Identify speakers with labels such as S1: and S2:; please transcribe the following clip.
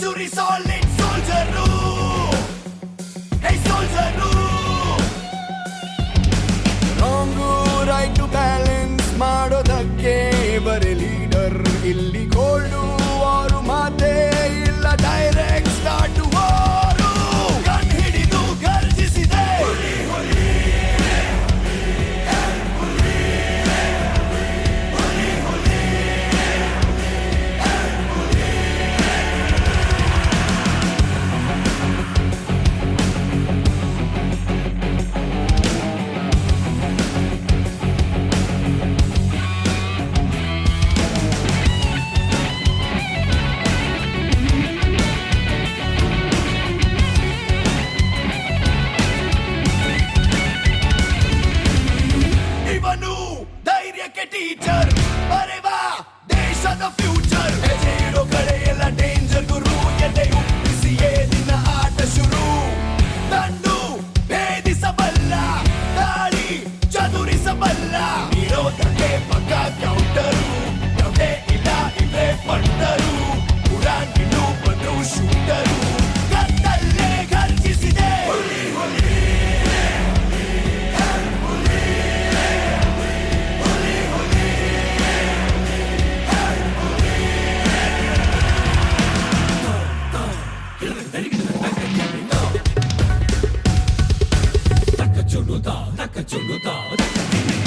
S1: century solid soldier. Hey soldier. Wrong right to balance ಮಾಡೋದಕ್ಕೆ ಬರೀ leader ಇಲ್ಲಿ gold ಅವರು ಮಾತೇ ಇಲ್ಲ ಡೈರೆಕ್ಟ್ ಸ್ಟಾರ್ಟ್ ವಾರು ಕಣ್ ಹಿಡಿದು ಗರ್ಜಿಸಿದೆ ಧೈರ್ಯಕ್ಕೆ ಟೀಚರ್ ಬರೆವಾ ದೇಶದ ಫ್ಯೂಚರ್ ಹೆಜ್ಜೆ ಇಡೋ ಕಡೆ ಎಲ್ಲ ಡೇಂಜರ್ ಗುರು ಎದೆ ಉಪ್ಪಿಸಿಯೇ ನಿನ್ನ ಆಟ ಶುರು ತಂಡು ಭೇದಿಸಬಲ್ಲ ದಾಳಿ ಚದುರಿಸಬಲ್ಲ ಇರೋದಕ್ಕೆ ಪಕ್ಕ ಕೌಂಟರು ಯಾವುದೇ ಇಲ್ಲ ಇವೇ ಪಟ್ಟರು ಉಡಾನ್ ಬಿಡು ಬಂದ್ರು shooter ಕತ್ತಲ್ಲೇ ಘರ್ಜಿಸಿದೆ Taka chuluta, taka chuluta, taka